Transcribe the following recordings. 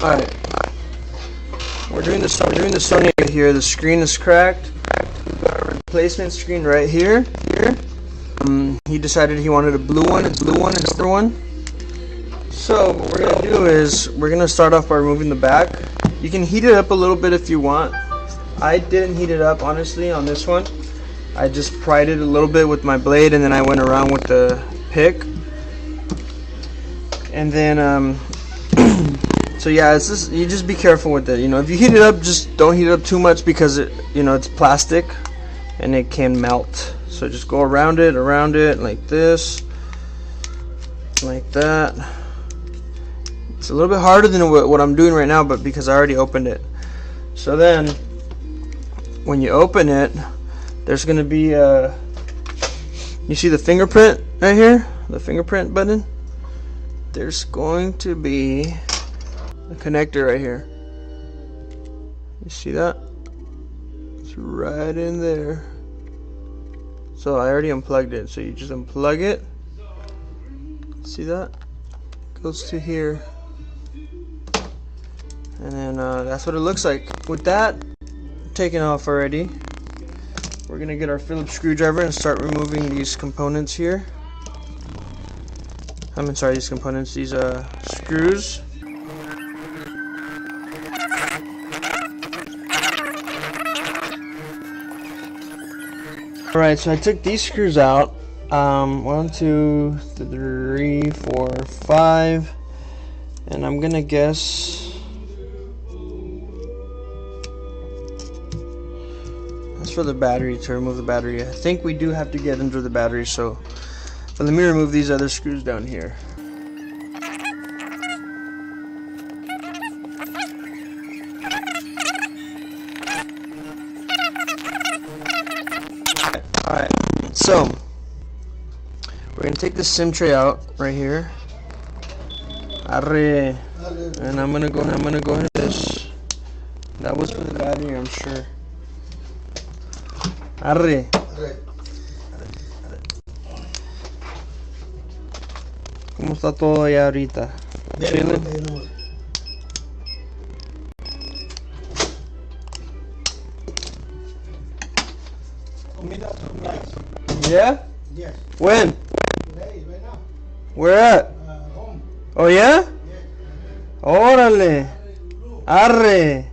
Alright. We're doing the Sony right here. The screen is cracked. We've got a replacement screen right here. He decided he wanted a blue one and another one. So what we're gonna do is we're gonna start off by removing the back. You can heat it up a little bit if you want. I didn't heat it up honestly on this one. I just pried it a little bit with my blade and then I went around with the pick. And then so yeah, it's just, you just be careful with it. You know, if you heat it up, just don't heat it up too much because it, you know, it's plastic and it can melt. So just go around it like this, like that. It's a little bit harder than what I'm doing right now, but because I already opened it. So then, when you open it, there's gonna be a, you see the fingerprint right here, the fingerprint button. There's going to be a connector right here. You see that? It's right in there. So I already unplugged it. So you just unplug it. See that? Goes to here. And then that's what it looks like. With that taken off already, we're gonna get our Phillips screwdriver and start removing these components here. These components, these screws. Alright, so I took these screws out. 1, 2, 3, 4, 5. And I'm gonna guess that's for the battery, to remove the battery. I think we do have to get under the battery, so but let me remove these other screws down here. Alright, so we're gonna take the SIM tray out right here. Arre. And I'm gonna go ahead this. That was for the battery, I'm sure. Arre. ¿Cómo está todo allá ahorita? Chilling? Yeah? Yes. When? Today, right now. Where at? Home. Oh yeah? Yes. Órale. Arre.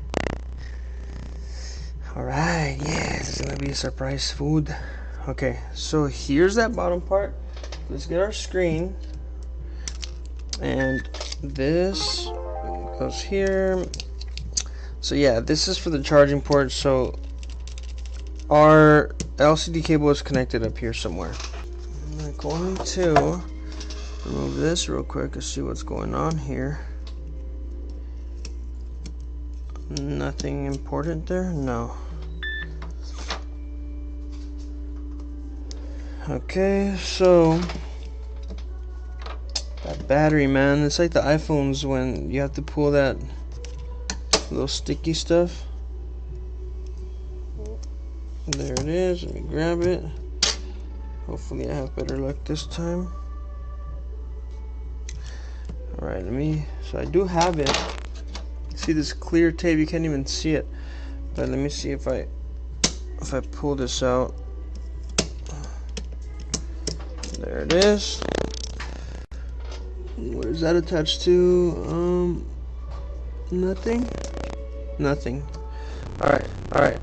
Alright, yes, it's gonna be a surprise food. Okay, so here's that bottom part. Let's get our screen. And this goes here. So yeah, this is for the charging port. So our LCD cable is connected up here somewhere. I'm going to remove this real quick and see what's going on here. Nothing important there? No. Okay, so that battery, man, it's like the iPhones when you have to pull that little sticky stuff. There it is. Let me grab it. Hopefully I have better luck this time. Alright, so I do have it. See this clear tape, you can't even see it. But let me see if I pull this out. There it is. Where is that attached to? Nothing. Nothing. Alright.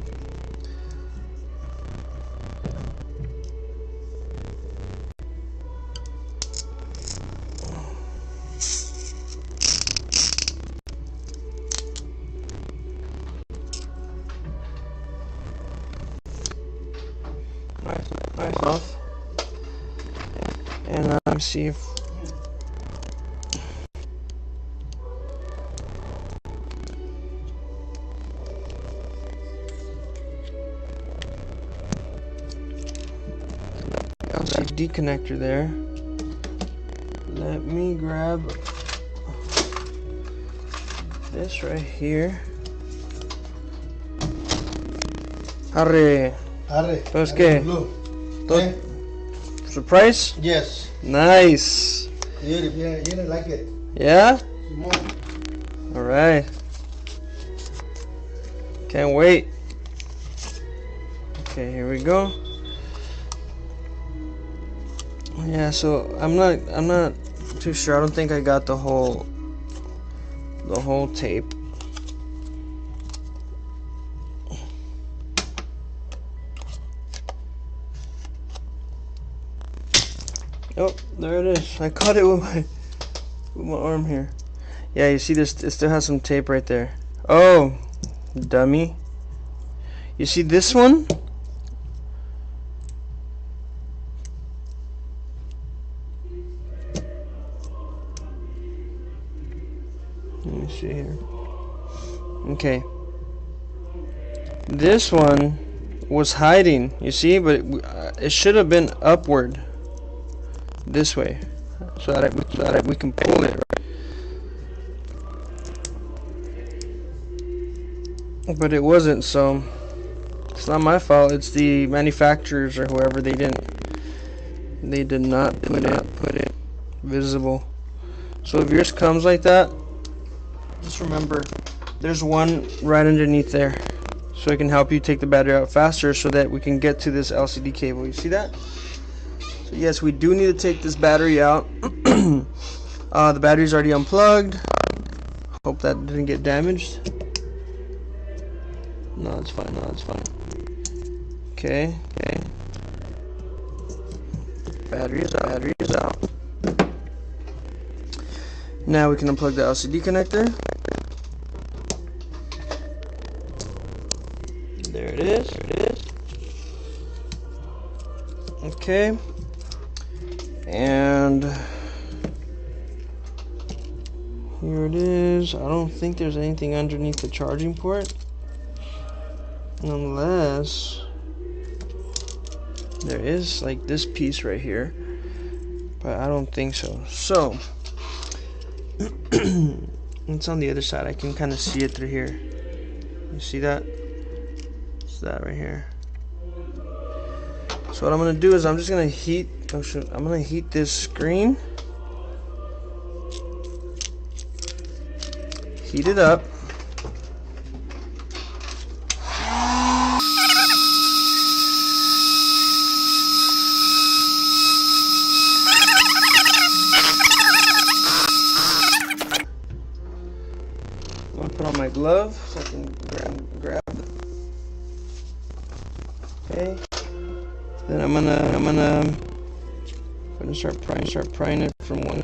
Nice off. And let me see if LCD connector there. Let me grab this right here. Arre. Entonces, ¿qué? Surprise? Yes. Nice. You didn't like it. Yeah? Alright. Can't wait. Okay, here we go. Yeah, so I'm not too sure. I don't think I got the whole tape. Oh, there it is. I caught it with my arm here. Yeah, you see this, it still has some tape right there. Oh, dummy. You see this one? Let me see here. Okay. This one was hiding, you see, but it should have been upward this way, so that we can pull it, right? But it wasn't, so it's not my fault. It's the manufacturers or whoever. They did not put it visible. So if yours comes like that, just remember there's one right underneath there, so it can help you take the battery out faster, so that we can get to this LCD cable. You see that? So yes, we do need to take this battery out. The battery's already unplugged. Hope that didn't get damaged. No, it's fine. Okay. Battery is out. Now we can unplug the LCD connector. There it is. Okay. And here it is. I don't think there's anything underneath the charging port, unless there is, like this piece right here, but I don't think so. So it's on the other side. I can kind of see it through here. You see that? It's that right here. So what I'm gonna do is I'm just gonna heat. I'm gonna heat this screen. Heat it up. I'm gonna put on my glove so I can grab it. Okay. Then I'm gonna start prying it from one.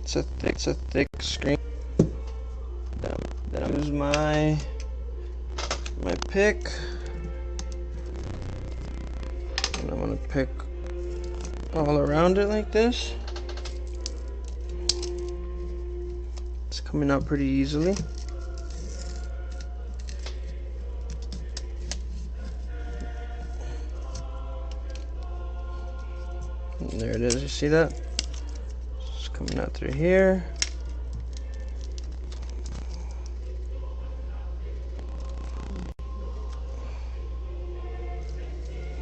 It's a thick screen. Then I'm use my pick, and I'm gonna pick all around it like this. It's coming out pretty easily. And there it is. You see that? It's coming out through here.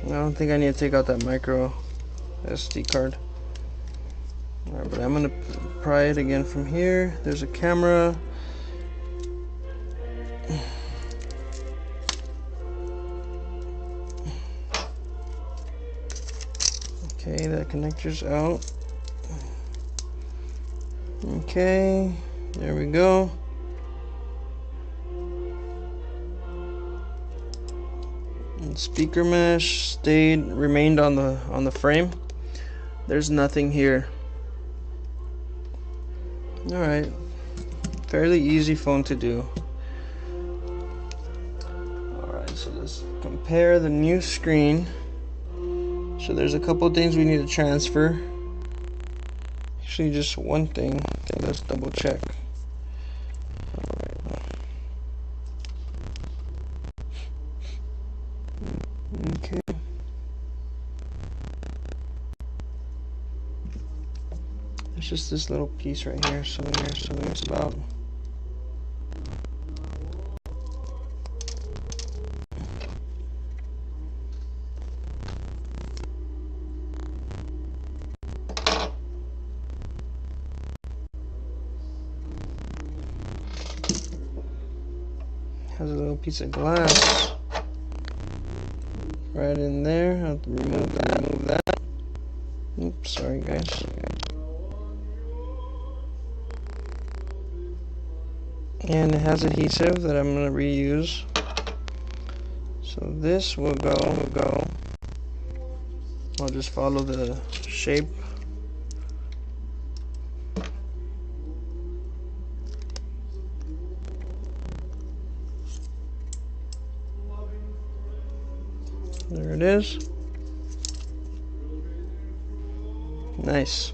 I don't think I need to take out that micro SD card. Alright, but I'm gonna pry it again from here. There's a camera. Okay, that connector's out. Okay, there we go. And speaker mesh remained on the frame. There's nothing here. Alright, fairly easy phone to do. Alright, so let's compare the new screen. So there's a couple things we need to transfer. Actually, just one thing. Let's double check. Okay. There's just this little piece right here. So it's about. has a little piece of glass right in there. I have to remove that. Oops, sorry guys. And it has adhesive that I'm going to reuse. So this will go. I'll just follow the shape. There it is. Nice.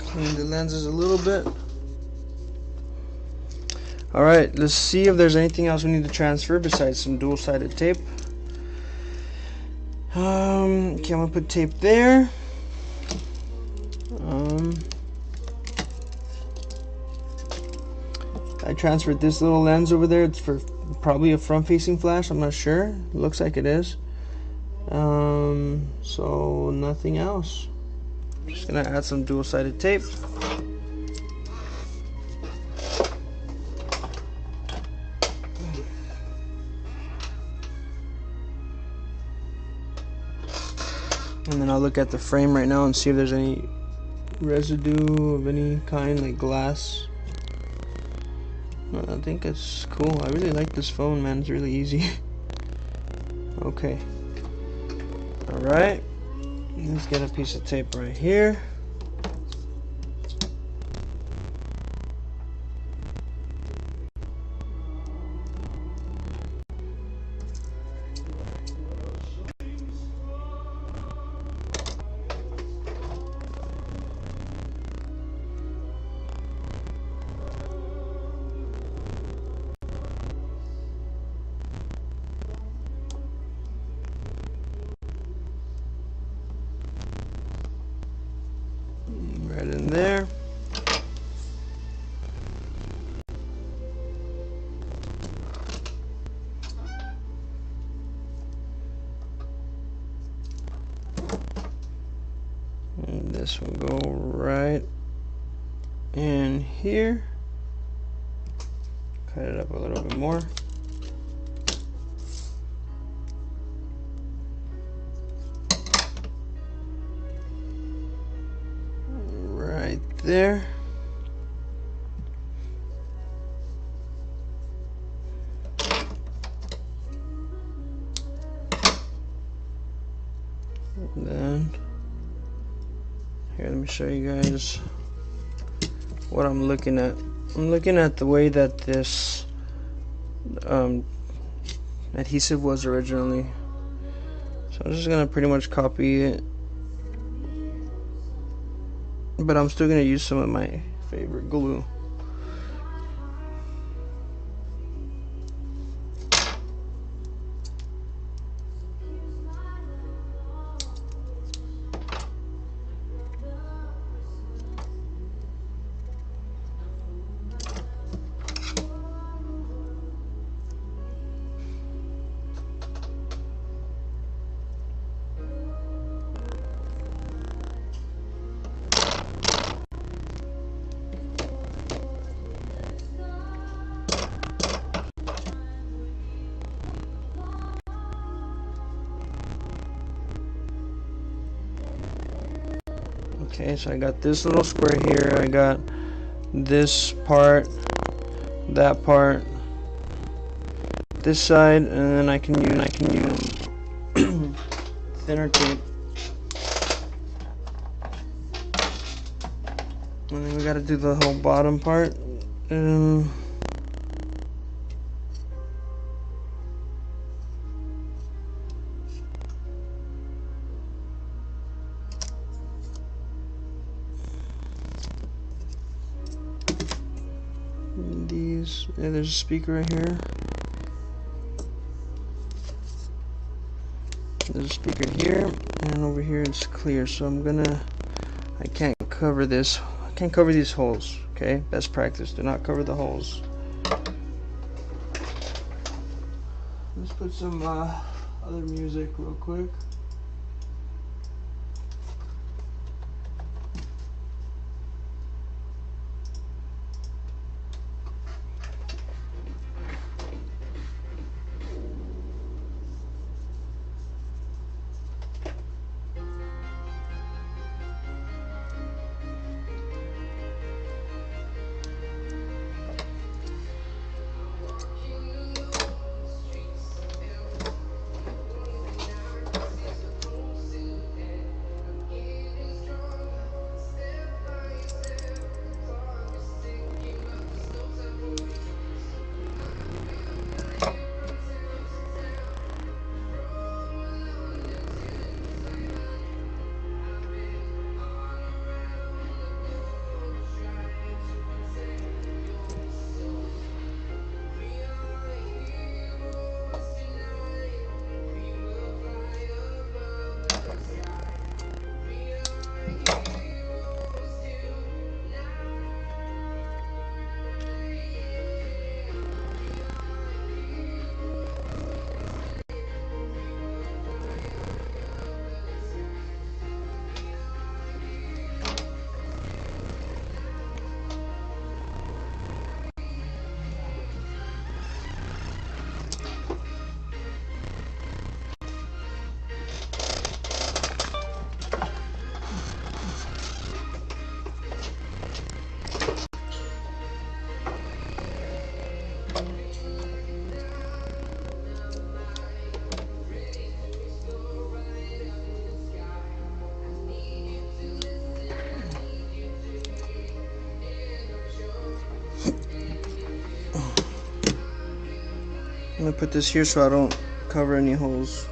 Clean the lenses a little bit. Alright, let's see if there's anything else we need to transfer besides some dual-sided tape. Okay, I'm gonna put tape there. I transferred this little lens over there. It's for probably a front-facing flash. I'm not sure. It looks like it is. So nothing else. Just gonna add some dual-sided tape. And then I'll look at the frame right now and see if there's any residue of any kind, like glass. I think it's cool. I really like this phone, man. It's really easy. Okay. Alright. Let's get a piece of tape right here. Right in there. And this will go right in here. Cut it up a little bit more. Right there. And then here, let me show you guys what I'm looking at. I'm looking at the way that this adhesive was originally. So I'm just gonna pretty much copy it, but I'm still gonna use some of my favorite glue. Okay, so I got this little square here, I got this part, that part, this side, and then I can use thinner tape. And then we gotta do the whole bottom part. There's a speaker right here. There's a speaker here, and over here it's clear. So I can't cover this. I can't cover these holes. Okay, best practice. Do not cover the holes. Let's put some other music real quick. gonna put this here so I don't cover any holes.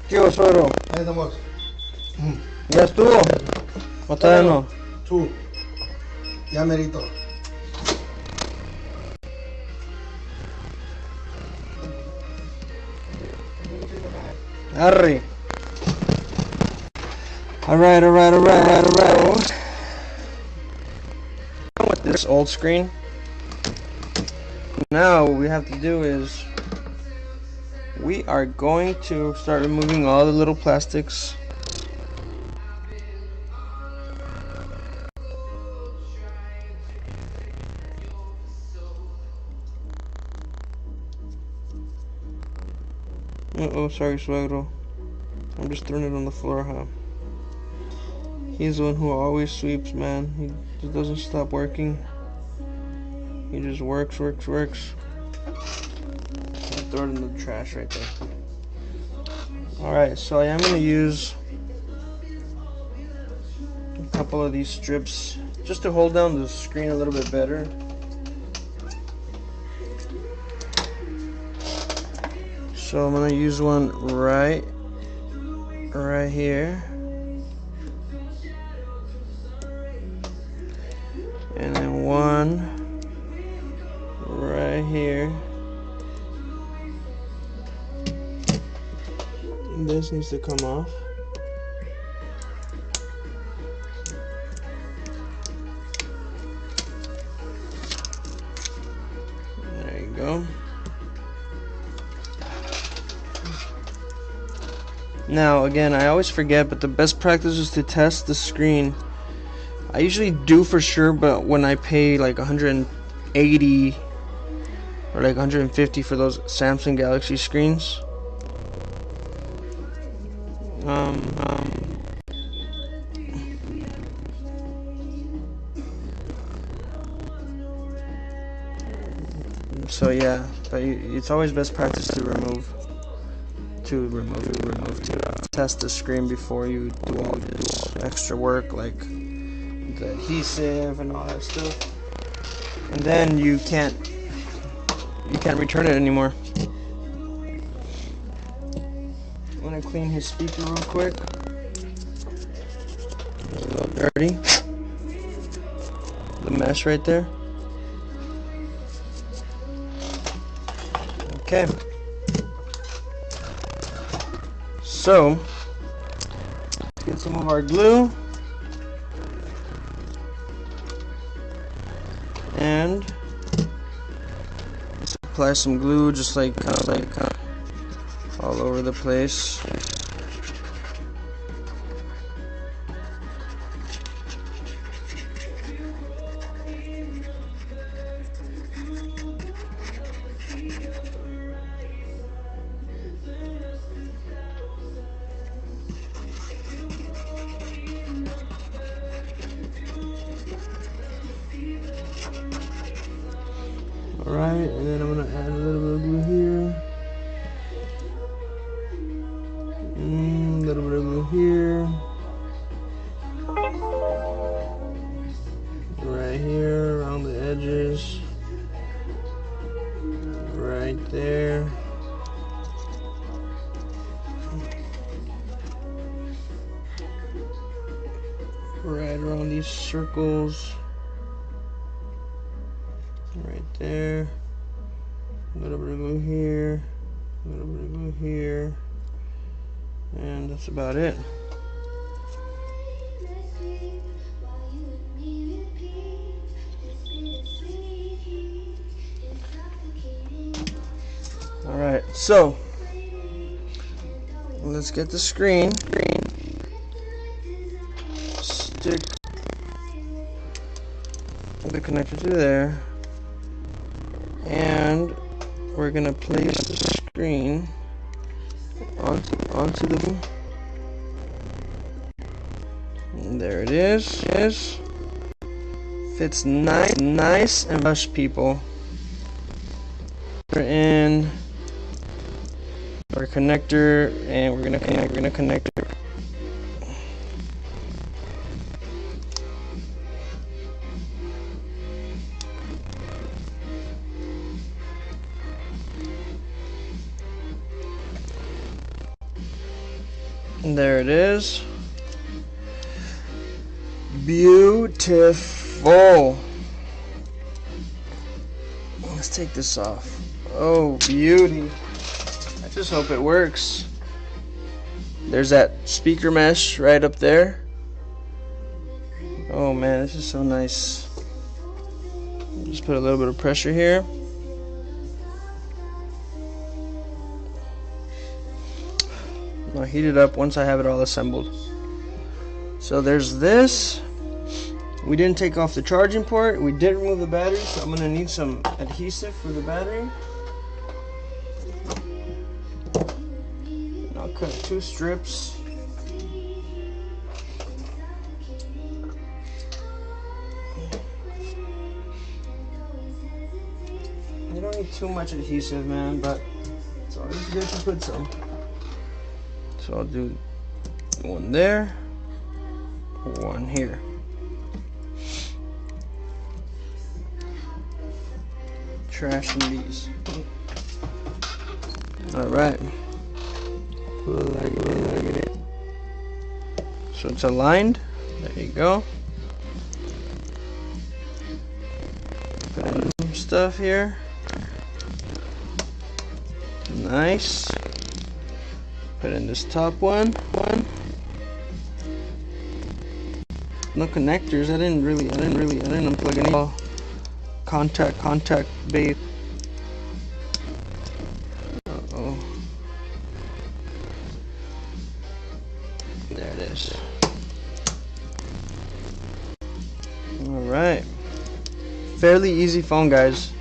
¿Qué hubo, suegro? Ahí estamos. ¿Ya estuvo? ¿O todavía no? Tú. Ya merito. Arre. Alright. With this old screen, now what we have to do is we are going to start removing all the little plastics. Uh-oh, sorry, suegro. I'm just throwing it on the floor, huh? He's the one who always sweeps, man. He just doesn't stop working. He just works. I'll throw it in the trash right there. Alright, so I am going to use a couple of these strips just to hold down the screen a little bit better. So I'm going to use one right here. And then one right here. This needs to come off. There you go. Now again, I always forget, but the best practice is to test the screen. I usually do for sure, but when I pay like 180 or like 150 for those Samsung Galaxy screens, so yeah, but it's always best practice to test the screen before you do all this extra work, like the adhesive and all that stuff, and then you can't return it anymore. I'm gonna clean his speaker real quick. It's a little dirty. The mesh right there. Okay. So let's get some of our glue. And let's apply some glue, just like kind of all over the place. Alright, and then I'm going to add a little bit of glue here. A little bit of glue here. Right here, around the edges. Right there. Right around these circles. Right there. A little bit of glue here, a little bit of glue here, and that's about it. Alright, so let's get the screen. Stick the connector through there, and we're gonna place the screen onto the. And there it is. Fits nice and flush, people. We're in our connector, and we're gonna connect it. And there it is. Beautiful. Let's take this off. Oh, beauty. I just hope it works. There's that speaker mesh right up there. Oh man, this is so nice. Just put a little bit of pressure here. I'll heat it up once I have it all assembled. So there's this. We didn't take off the charging port. We did remove the battery, so I'm gonna need some adhesive for the battery. And I'll cut 2 strips. You don't need too much adhesive, man, but it's always good to put some. So I'll do one there, one here. Trashing these. Alright. So it's aligned. There you go. Put in some stuff here. Nice. Put in this top one. No connectors. I didn't unplug any. Oh, contact base. Uh-oh. There it is. Alright. Fairly easy phone, guys.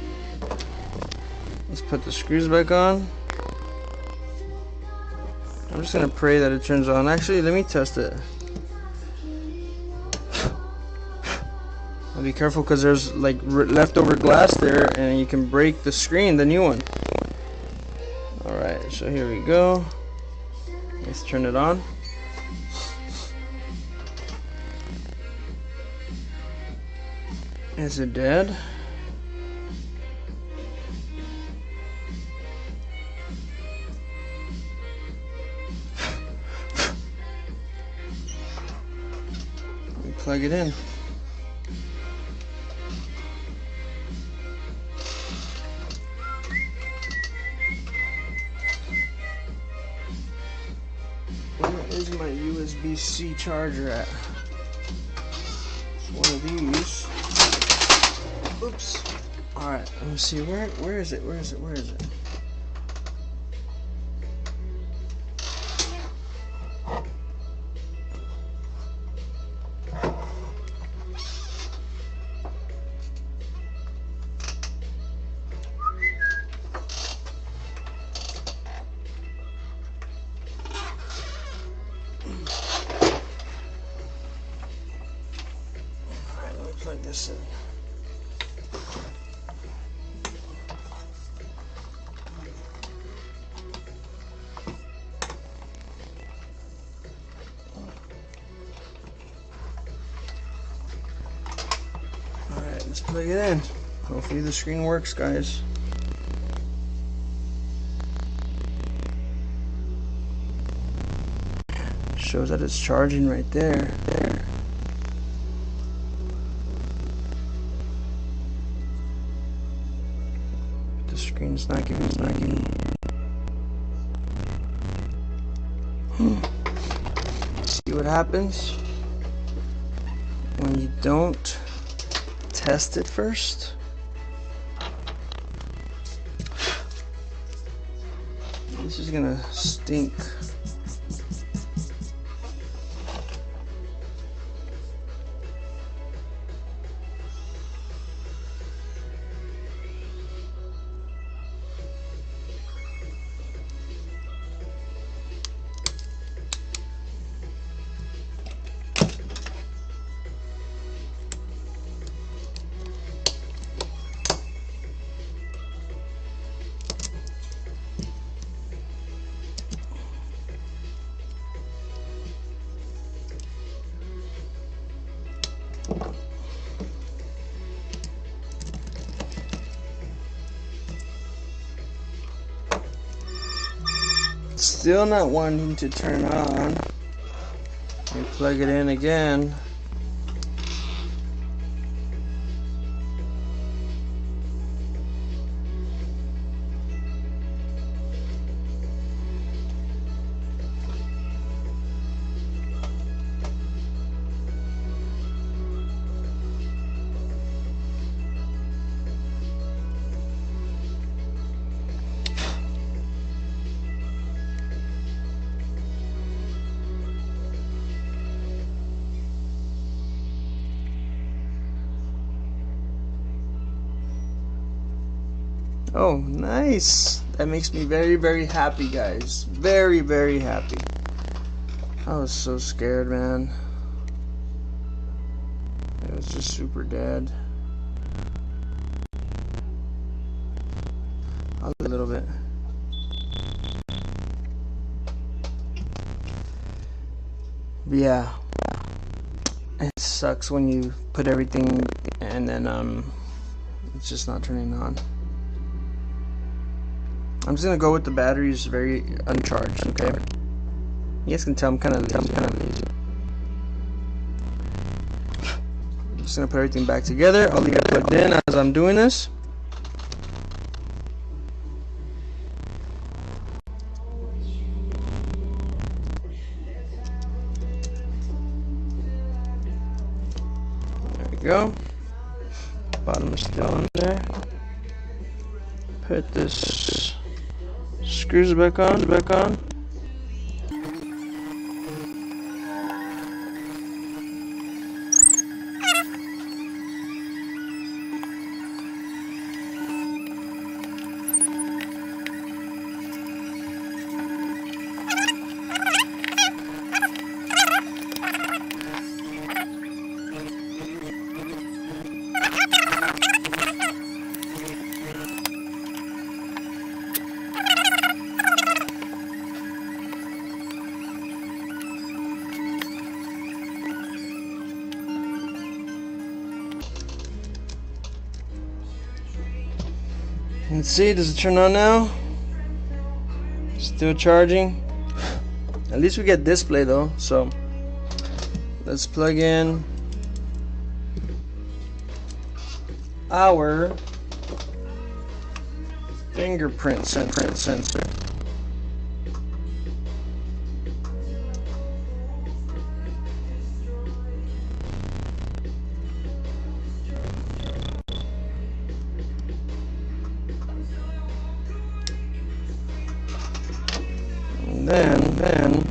Let's put the screws back on. I'm just gonna pray that it turns on. Actually, let me test it. I'll be careful because there's like leftover glass there, and you can break the screen, the new one. Alright, so here we go. Let's turn it on. Is it dead? Plug it in. Where is my USB-C charger at? It's one of these. Oops. Alright, let me see. Where is it? Where is it? Plug this in. Alright, let's plug it in. Hopefully the screen works, guys. Shows that it's charging right there. The screen It's not giving. See what happens when you don't test it first. This is gonna stink. Still not wanting to turn on. You plug it in again. Oh, nice. That makes me very, very happy, guys. Very, very happy. I was so scared, man. It was just super dead. I'll a little bit. But yeah. It sucks when you put everything and then it's just not turning on. I'm just gonna go with the batteries very uncharged, okay? You guys can tell I'm kind of lazy. I'm just gonna put everything back together. I'll leave it plugged in as I'm doing this. There we go. Bottom is still in there. Put this screws back on. Let's see, does it turn on now? Still charging. At least we get display though, so let's plug in our fingerprint sensor. Then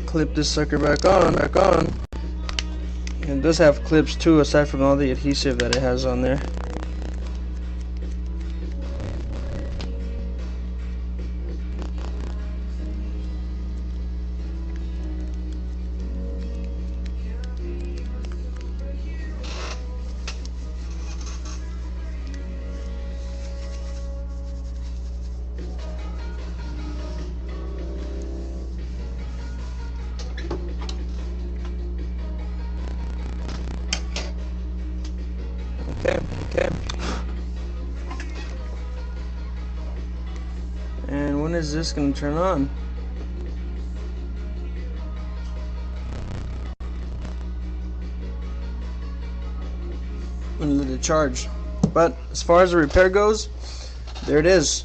clip this sucker back on. It does have clips too, aside from all the adhesive that it has on there. Okay. And when is this going to turn on? I'm going to let it charge. But as far as the repair goes, there it is.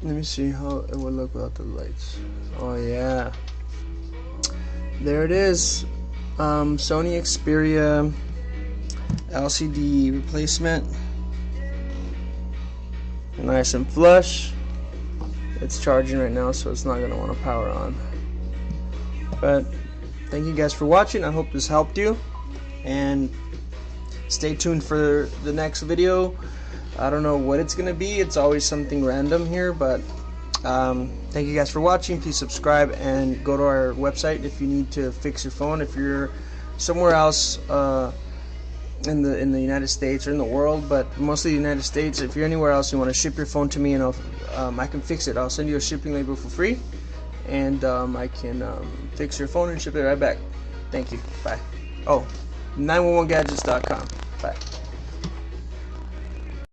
Let me see how it would look without the lights. Oh yeah, there it is. Sony Xperia LCD replacement, nice and flush. It's charging right now, so it's not going to want to power on. But thank you guys for watching. I hope this helped you, and stay tuned for the next video. I don't know what it's gonna be. It's always something random here, but thank you guys for watching. Please subscribe and go to our website if you need to fix your phone. If you're somewhere else in the United States or in the world, but mostly the United States, if you're anywhere else, you want to ship your phone to me, and I can fix it. I'll send you a shipping label for free, and I can fix your phone and ship it right back. Thank you. Bye. Oh, 911gadgets.com. Bye.